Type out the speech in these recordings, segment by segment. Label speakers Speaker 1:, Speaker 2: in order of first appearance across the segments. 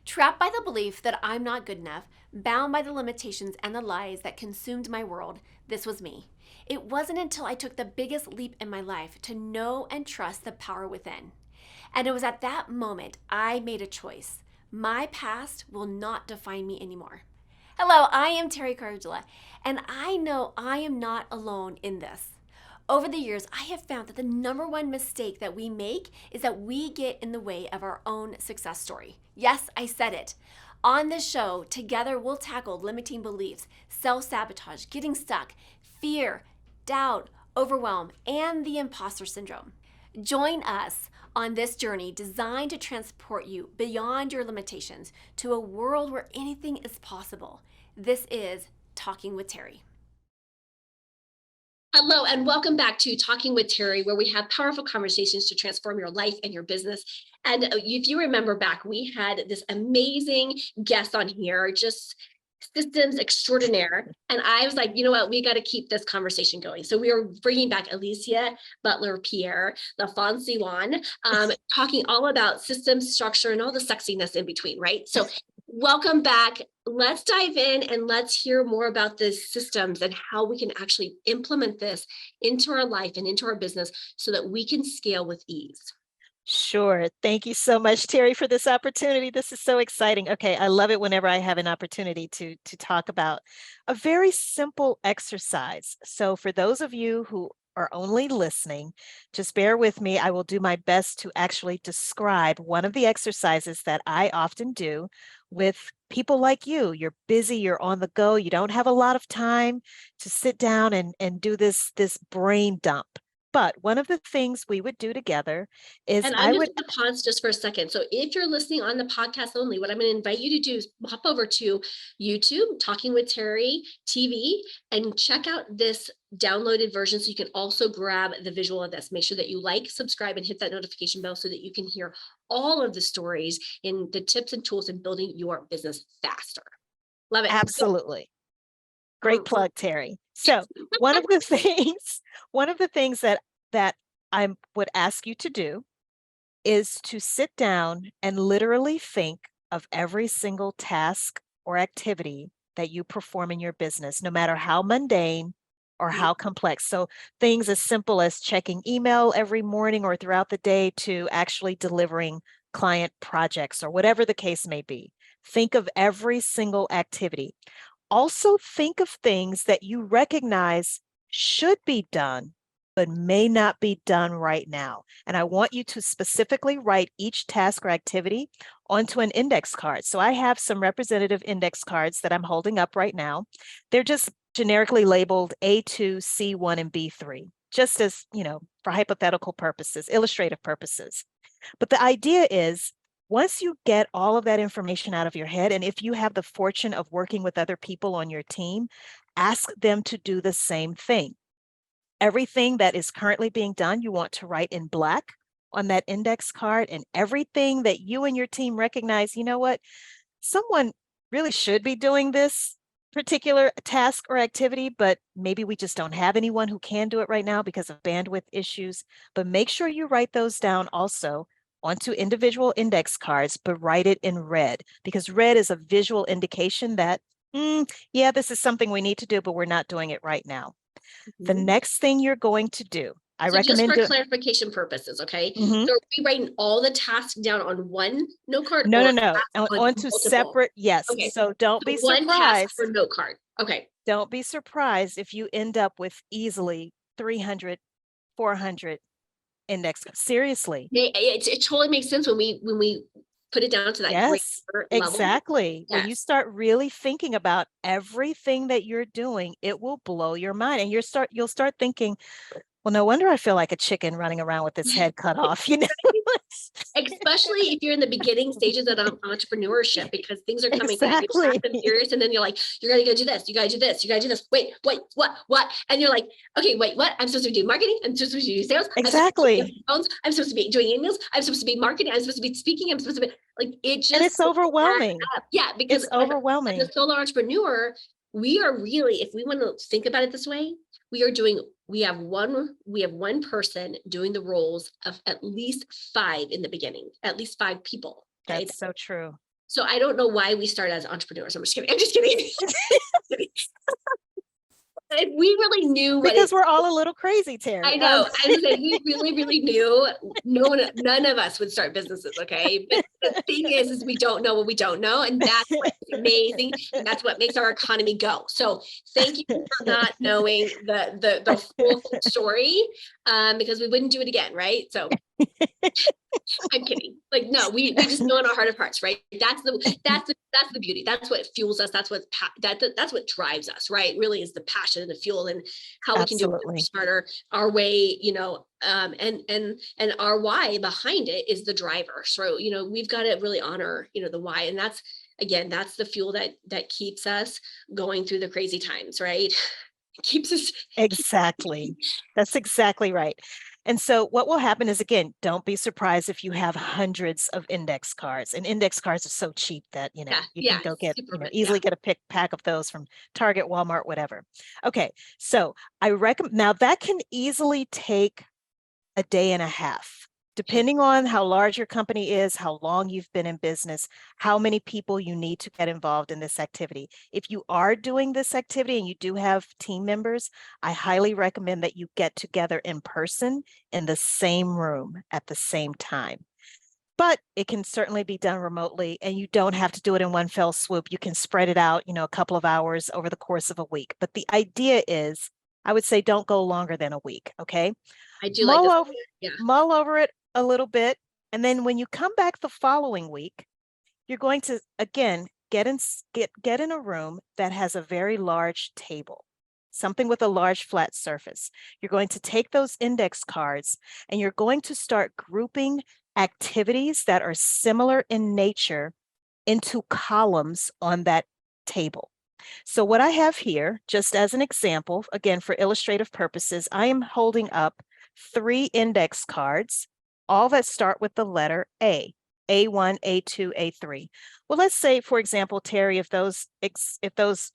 Speaker 1: Trapped by the belief that I'm not good enough, bound by the limitations and the lies that consumed my world, this was me. It wasn't until I took the biggest leap in my life to know and trust the power within. And it was at that moment I made a choice. My past will not define me anymore. Hello, I am Teri Cardula, and I know I am not alone in this. Over the years, I have found that the number one mistake that we make is that we get in the way of our own success story. Yes, I said it. On this show, together we'll tackle limiting beliefs, self-sabotage, getting stuck, fear, doubt, overwhelm, and the imposter syndrome. Join us on this journey designed to transport you beyond your limitations to a world where anything is possible. This is Talking with Teri. Hello, and welcome back to Talking with Teri, where we have powerful conversations to transform your life and your business. And if you remember back, we had this amazing guest on here, just systems extraordinaire. And I was like, you know what, we got to keep this conversation going. So we are bringing back Alicia Butler Pierre, the fancy one, talking all about systems, structure, and all the sexiness in between, right? So welcome back. Let's dive in and let's hear more about the systems and how we can actually implement this into our life and into our business so that we can scale with ease.
Speaker 2: Sure. Thank you so much, Teri, for this opportunity. This is so exciting. Okay, I love it whenever I have an opportunity to talk about a very simple exercise. So for those of you who are only listening, just bear with me. I will do my best to actually describe one of the exercises that I often do with people like you. You're busy, you're on the go, you don't have a lot of time to sit down and do this brain dump. But one of the things we would do together is
Speaker 1: And I'm just going to pause just for a second. So if you're listening on the podcast only, what I'm going to invite you to do is hop over to YouTube, Talking with Teri TV, and check out this downloaded version so you can also grab the visual of this. Make sure that you like, subscribe, and hit that notification bell so that you can hear all of the stories in the tips and tools in building your business faster. Love it.
Speaker 2: Absolutely. Great plug, Teri. So one of the things that I would ask you to do is to sit down and literally think of every single task or activity that you perform in your business, no matter how mundane or how complex. So things as simple as checking email every morning or throughout the day to actually delivering client projects or whatever the case may be. Think of every single activity. Also think of things that you recognize should be done, but may not be done right now. And I want you to specifically write each task or activity onto an index card. So I have some representative index cards that I'm holding up right now. They're just generically labeled A2, C1, and B3, just as, for hypothetical purposes, illustrative purposes. But the idea is, once you get all of that information out of your head, and if you have the fortune of working with other people on your team, ask them to do the same thing. Everything that is currently being done, you want to write in black on that index card, and everything that you and your team recognize, you know what, someone really should be doing this particular task or activity, but maybe we just don't have anyone who can do it right now because of bandwidth issues. But make sure you write those down also onto individual index cards, but write it in red, because red is a visual indication that, yeah, this is something we need to do, but we're not doing it right now. The next thing you're going to do, I recommend
Speaker 1: just for clarification purposes, okay? So are we writing all the tasks down on one note card?
Speaker 2: No. Onto separate, yes. Okay. So don't be surprised.
Speaker 1: One task per note card. Okay.
Speaker 2: Don't be surprised if you end up with easily 300, 400 index. Seriously.
Speaker 1: It totally makes sense when we put it down to that.
Speaker 2: Yes, exactly.
Speaker 1: Yes.
Speaker 2: When you start really thinking about everything that you're doing, it will blow your mind, and you'll start thinking, well, no wonder I feel like a chicken running around with its head cut off,
Speaker 1: Especially if you're in the beginning stages of entrepreneurship, because things are coming
Speaker 2: exactly.
Speaker 1: and furious, and then you're like, you're gonna go do this, you gotta do this, you gotta do this. Wait, what? And you're like, okay, wait, what? I'm supposed to be doing marketing. I'm supposed to be doing sales.
Speaker 2: Exactly.
Speaker 1: I'm supposed to be doing emails. I'm supposed to be marketing. I'm supposed to be speaking. I'm supposed to be like, it just.
Speaker 2: And it's overwhelming.
Speaker 1: Yeah, because
Speaker 2: it's overwhelming.
Speaker 1: As a solo entrepreneur, we are really, if we want to think about it this way, we have one person doing the roles of at least 5 in the beginning, at least 5 people.
Speaker 2: Right? That's so true.
Speaker 3: So I don't know why we started as entrepreneurs. I'm just kidding. I'm just kidding. If we really knew what
Speaker 2: because we're all a little crazy, Teri.
Speaker 3: I know. I was saying we really, really knew none of us would start businesses. Okay. But the thing is we don't know what we don't know. And that's what's amazing. And that's what makes our economy go. So thank you for not knowing the full story, because we wouldn't do it again. Right. So I'm kidding. Like, no, we just know in our heart of hearts, right? That's the beauty. That's what fuels us. That's that's what drives us, right? Really is the passion and the fuel, and how we can do it smarter our way, and our why behind it is the driver. So, we've got to really honor, the why. And that's the fuel that keeps us going through the crazy times, right? It keeps us.
Speaker 2: Exactly. That's exactly right. And so what will happen is, again, don't be surprised if you have hundreds of index cards, and index cards are so cheap that, you can go get, easily get a pack of those from Target, Walmart, whatever. Okay. So I recommend, now that can easily take a day and a half, depending on how large your company is, how long you've been in business, how many people you need to get involved in this activity. If you are doing this activity and you do have team members, I highly recommend that you get together in person in the same room at the same time. But it can certainly be done remotely, and you don't have to do it in one fell swoop. You can spread it out, a couple of hours over the course of a week. But the idea is, I would say, don't go longer than a week. Okay.
Speaker 3: I do like this.
Speaker 2: Mull over it a little bit. And then when you come back the following week, you're going to, again, get in a room that has a very large table, something with a large flat surface. You're going to take those index cards and you're going to start grouping activities that are similar in nature into columns on that table. So what I have here, just as an example, again, for illustrative purposes, I am holding up 3 index cards, all that start with the letter A, A1, A2, A3. Well, let's say, for example, Teri, if those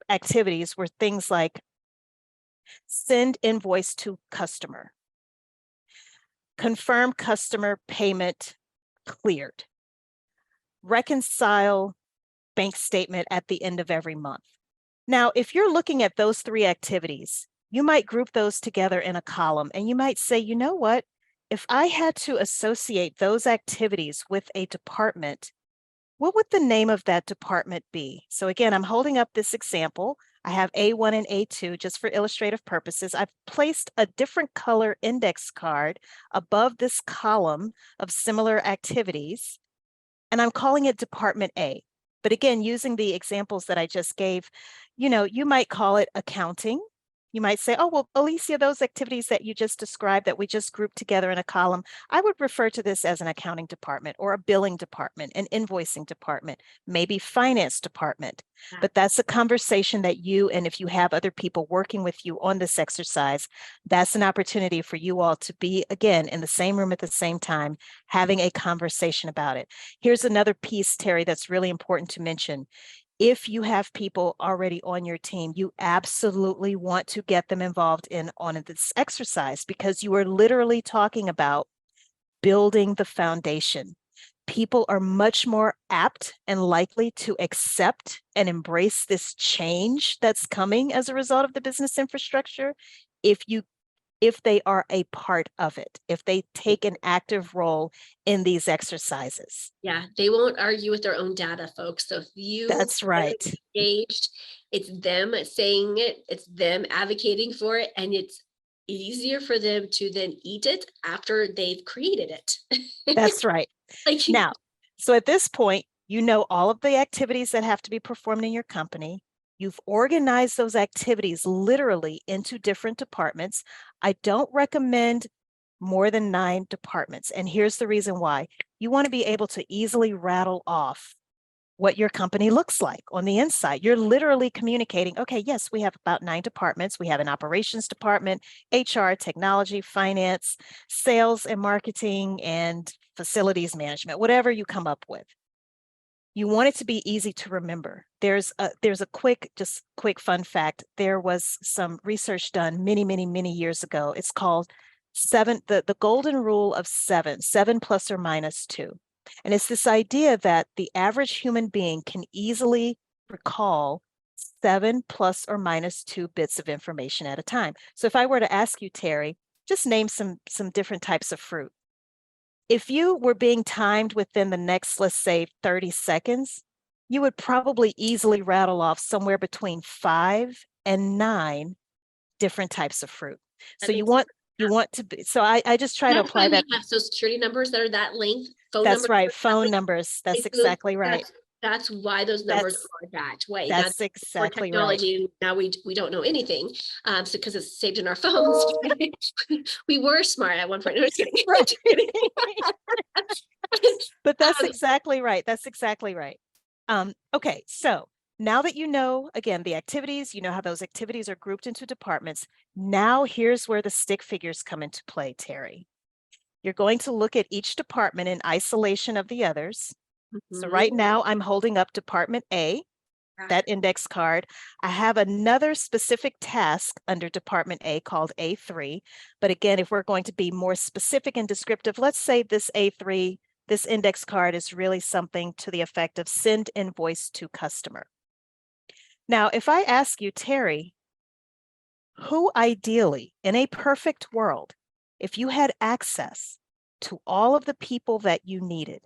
Speaker 2: activities were things like send invoice to customer, confirm customer payment cleared, reconcile bank statement at the end of every month. Now, if you're looking at those 3 activities, you might group those together in a column, and you might say, you know what? If I had to associate those activities with a department, what would the name of that department be? So again, I'm holding up this example. I have A1 and A2 just for illustrative purposes. I've placed a different color index card above this column of similar activities, and I'm calling it Department A. But again, using the examples that I just gave, you might call it accounting. You might say, oh, well, Alicia, those activities that you just described that we just grouped together in a column, I would refer to this as an accounting department or a billing department, an invoicing department, maybe finance department. But that's a conversation that you, and if you have other people working with you on this exercise, that's an opportunity for you all to be, again, in the same room at the same time, having a conversation about it. Here's another piece, Teri, that's really important to mention. If you have people already on your team, you absolutely want to get them involved on this exercise, because you are literally talking about building the foundation. People are much more apt and likely to accept and embrace this change that's coming as a result of the business infrastructure if they are a part of it, if they take an active role in these exercises.
Speaker 3: Yeah, they won't argue with their own data, folks. So if you
Speaker 2: That's right.
Speaker 3: engaged, it's them saying it, it's them advocating for it, and it's easier for them to then eat it after they've created it.
Speaker 2: That's right. Now, so at this point, you know all of the activities that have to be performed in your company. You've organized those activities literally into different departments. I don't recommend more than 9 departments. And here's the reason why. You want to be able to easily rattle off what your company looks like on the inside. You're literally communicating, okay, yes, we have about 9 departments. We have an operations department, HR, technology, finance, sales and marketing, and facilities management, whatever you come up with. You want it to be easy to remember. There's a quick fun fact. There was some research done many years ago. It's called the golden rule of 7 plus or minus 2. And it's this idea that the average human being can easily recall 7 plus or minus 2 bits of information at a time. So if I were to ask you, Teri, just name some different types of fruit. If you were being timed within the next, let's say, 30 seconds, you would probably easily rattle off somewhere between 5 and 9 different types of fruit. So you want to be, so I just try to apply that.
Speaker 3: We have social security numbers that are that length.
Speaker 2: That's right. Phone numbers. That's exactly right.
Speaker 3: That's why those numbers are that way.
Speaker 2: That's exactly right.
Speaker 3: Technology. Now we don't know anything. So because it's saved in our phones. We were smart at one point. No, just kidding. Just kidding.
Speaker 2: But that's exactly right. That's exactly right. Okay, so now that you know, again, the activities, you know how those activities are grouped into departments. Now here's where the stick figures come into play, Teri. You're going to look at each department in isolation of the others. So right now I'm holding up Department A, that index card. I have another specific task under Department A called A3. But again, if we're going to be more specific and descriptive, let's say this A3, this index card is really something to the effect of send invoice to customer. Now, if I ask you, Teri, who ideally, in a perfect world, if you had access to all of the people that you needed,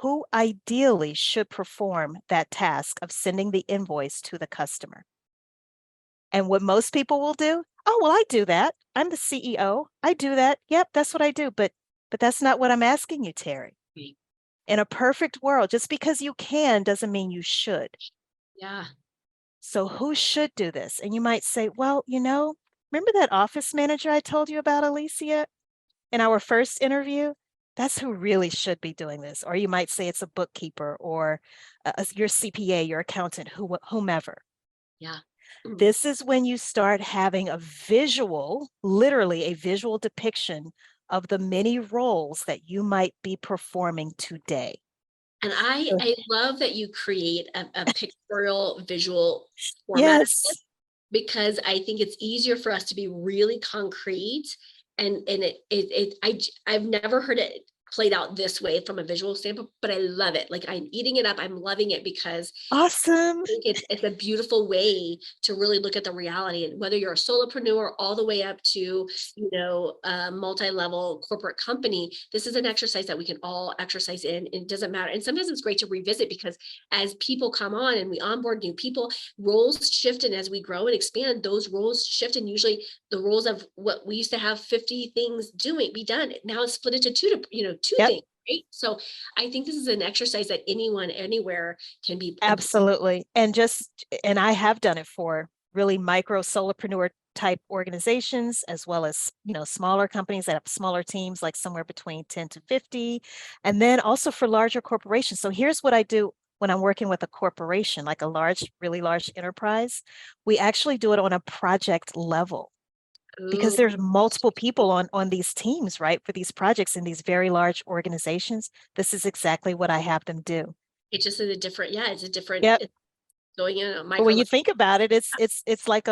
Speaker 2: who ideally should perform that task of sending the invoice to the customer? And what most people will do, oh, well, I do that. I'm the CEO. I do that. Yep, that's what I do. But that's not what I'm asking you, Teri. In a perfect world, just because you can doesn't mean you should.
Speaker 3: Yeah.
Speaker 2: So who should do this? And you might say, well, remember that office manager I told you about, Alicia, in our first interview? That's who really should be doing this. Or you might say it's a bookkeeper or your CPA, your accountant, whomever.
Speaker 3: Yeah.
Speaker 2: This is when you start having a visual, literally a visual depiction of the many roles that you might be performing today.
Speaker 3: And I love that you create a pictorial visual format.
Speaker 2: Yes.
Speaker 3: Because I think it's easier for us to be really concrete, and I've never heard it played out this way from a visual standpoint, but I love it. Like, I'm eating it up. I'm loving it because
Speaker 2: awesome.
Speaker 3: I think it's a beautiful way to really look at the reality, and whether you're a solopreneur all the way up to, a multi-level corporate company, this is an exercise that we can all exercise in. It doesn't matter. And sometimes it's great to revisit, because as people come on and we onboard new people, roles shift. And as we grow and expand, those roles shift. And usually the roles of what we used to have 50 things be done, now it's split into two things. Right? So I think this is an exercise that anyone, anywhere can be.
Speaker 2: Absolutely. And I have done it for really micro solopreneur type organizations, as well as, smaller companies that have smaller teams, like somewhere between 10 to 50, and then also for larger corporations. So here's what I do when I'm working with a corporation, like a really large enterprise. We actually do it on a project level. Because there's multiple people on these teams, right, for these projects in these very large organizations. This is exactly what I have them do.
Speaker 3: It's just a different, it's a different.
Speaker 2: Yep.
Speaker 3: Going in
Speaker 2: But when you think about it, it's like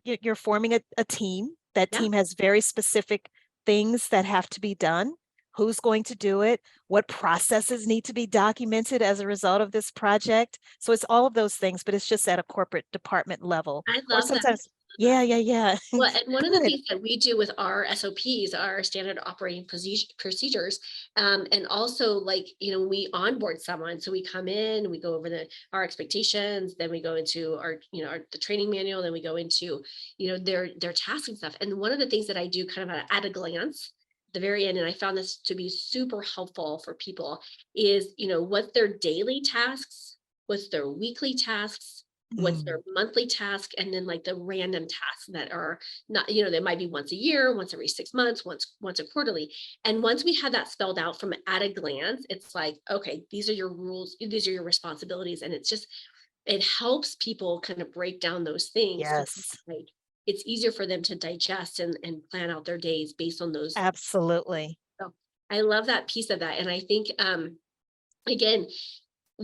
Speaker 2: you're forming a team. That team has very specific things that have to be done. Who's going to do it? What processes need to be documented as a result of this project? So it's all of those things, but it's just at a corporate department level.
Speaker 3: I love that.
Speaker 2: Yeah.
Speaker 3: Well, and one of the things that we do with our SOPs, our standard operating procedures, and also, we onboard someone. So we come in, we go over our expectations, then we go into our, the training manual, then we go into, their tasks and stuff. And one of the things that I do kind of at a glance, at the very end, and I found this to be super helpful for people, is, what their daily tasks, what's their weekly tasks, what's their monthly task, and then the random tasks that are not, they might be once a year, once every 6 months, once a quarterly. And once we have that spelled out from at a glance, it's like, okay, these are your rules, these are your responsibilities. And it helps people kind of break down those things.
Speaker 2: Yes.
Speaker 3: So, it's easier for them to digest and plan out their days based on those.
Speaker 2: Absolutely.
Speaker 3: So I love that piece of that. And I think, again,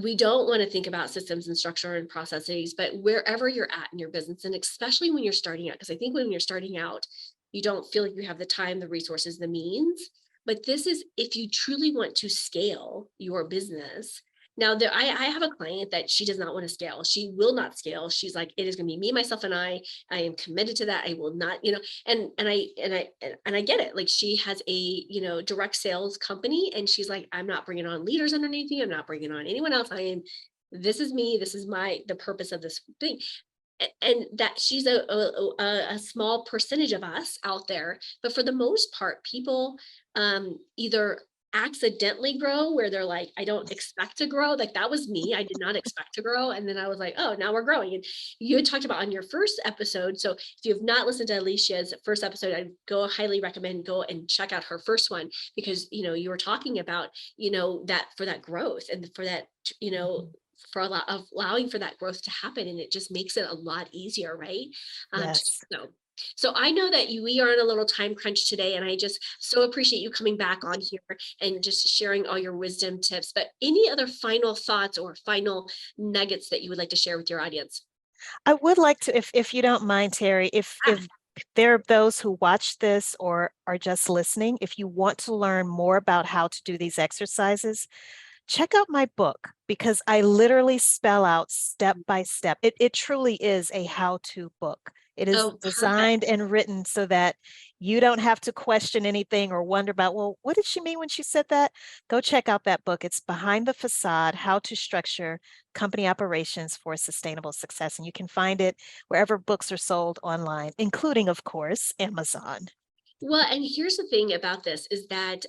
Speaker 3: we don't want to think about systems and structure and processes, but wherever you're at in your business, and especially when you're starting out, because I think when you're starting out, you don't feel like you have the time, the resources, the means. But this is if you truly want to scale your business. Now, I have a client that she does not want to scale. She will not scale. She's like, it is going to be me, myself, and I. I am committed to that. I will not, and I get it. Like she has a, direct sales company, and she's like, I'm not bringing on leaders underneath me. I'm not bringing on anyone else. This is me. This is the purpose of this thing. And that she's a small percentage of us out there, but for the most part, people either accidentally grow where they're like, I don't expect to grow. Like that was me. I did not expect to grow. And then I was like, oh, now we're growing. And you had talked about on your first episode. So if you have not listened to Alicia's first episode, I'd highly recommend go and check out her first one, because, you were talking about, that for that growth and for that, for allowing for that growth to happen. And it just makes it a lot easier, right?
Speaker 2: Yes.
Speaker 3: So I know that we are in a little time crunch today, and I just so appreciate you coming back on here and just sharing all your wisdom tips. But any other final thoughts or final nuggets that you would like to share with your audience?
Speaker 2: I would like to, if you don't mind, Teri, if there are those who watch this or are just listening, if you want to learn more about how to do these exercises, check out my book, because I literally spell out step by step. It truly is a how-to book. It is designed and written so that you don't have to question anything or wonder about, well, what did she mean when she said that? Go check out that book. It's Behind the Façade, How to Structure Company Operations for Sustainable Success. And you can find it wherever books are sold online, including, of course, Amazon.
Speaker 3: Well, and here's the thing about this is that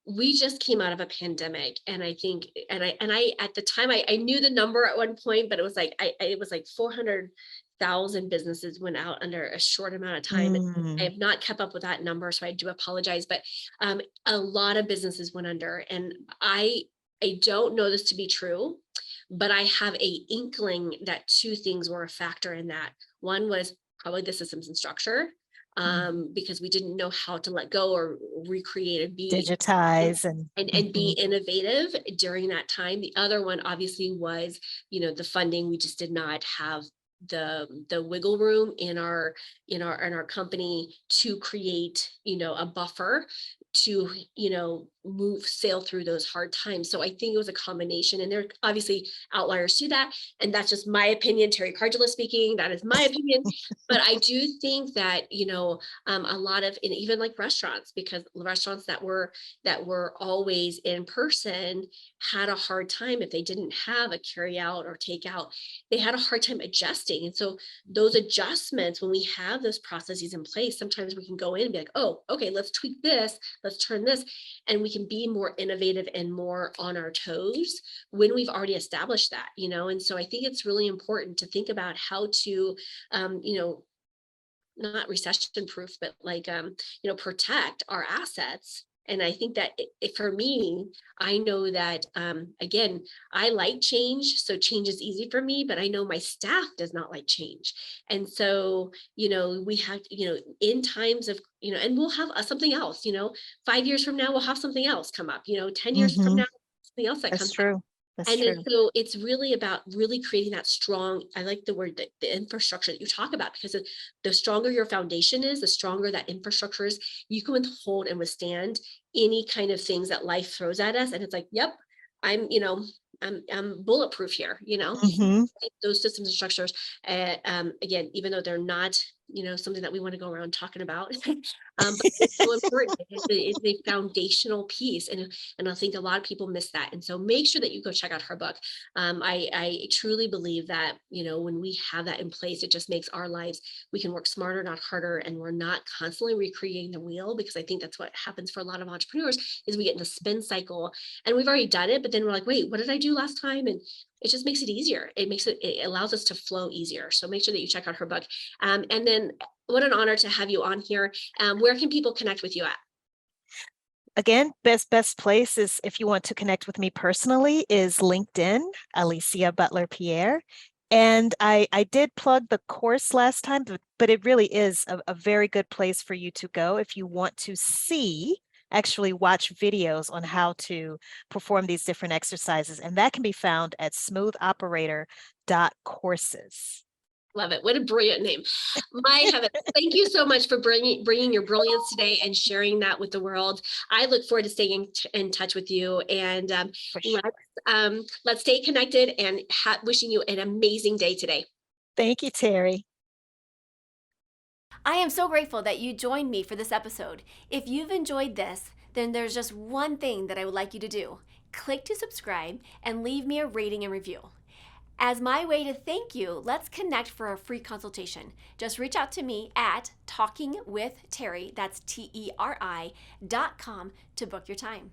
Speaker 3: we just came out of a pandemic, and I think, and I at the time I knew the number at one point, but it was like it was like 400,000 businesses went out under a short amount of time. I have not kept up with that number, so I do apologize. But a lot of businesses went under, and I don't know this to be true, but I have a inkling that two things were a factor in that. One was probably the systems and structure, because we didn't know how to let go or recreate and be
Speaker 2: digitize
Speaker 3: and be innovative during that time. The other one obviously was, the funding. We just did not have the wiggle room in our company to create, a buffer to, sail through those hard times. So I think it was a combination, and there are obviously outliers to that. And that's just my opinion, Teri Cardula speaking, that is my opinion. But I do think that, a lot of, and even like restaurants, because restaurants that were always in person had a hard time if they didn't have a carry out or takeout. They had a hard time adjusting. And so those adjustments, when we have those processes in place, sometimes we can go in and be like, oh, okay, let's tweak this, let's turn this, and we can be more innovative and more on our toes when we've already established that, and so I think it's really important to think about how to, not recession proof, but like, protect our assets. And I think that for me, I know that, again, I like change. So change is easy for me, but I know my staff does not like change. And so, we have, in times of, and we'll have something else, 5 years from now, we'll have something else come up, 10 years from now, something else that comes up. And so it's really about really creating that strong, I like the word, the infrastructure that you talk about, because the stronger your foundation is, the stronger that infrastructure is, you can withhold and withstand any kind of things that life throws at us. And it's like, yep, I'm bulletproof here, those systems and structures. Again, even though they're not, something that we want to go around talking about, but it's so important. It's a foundational piece. And I think a lot of people miss that. And so make sure that you go check out her book. I truly believe that, when we have that in place, it just makes our lives, we can work smarter, not harder. And we're not constantly recreating the wheel, because I think that's what happens for a lot of entrepreneurs is we get in the spin cycle, and we've already done it, but then we're like, wait, what did I do last time? And it just makes it easier. It allows us to flow easier. So make sure that you check out her book. And then what an honor to have you on here. Where can people connect with you at?
Speaker 2: Again, best place is, if you want to connect with me personally, is LinkedIn, Alicia Butler Pierre. And I did plug the course last time, but it really is a very good place for you to go if you want to actually watch videos on how to perform these different exercises. And that can be found at smoothoperator.courses.
Speaker 3: Love it. What a brilliant name. My heaven. Thank you so much for bringing your brilliance today and sharing that with the world. I look forward to staying in touch with you, and
Speaker 2: For sure.
Speaker 3: let's stay connected, and wishing you an amazing day today.
Speaker 2: Thank you, Teri.
Speaker 1: I am so grateful that you joined me for this episode. If you've enjoyed this, then there's just one thing that I would like you to do. Click to subscribe and leave me a rating and review. As my way to thank you, let's connect for a free consultation. Just reach out to me at talkingwithteri, that's TERI.com, to book your time.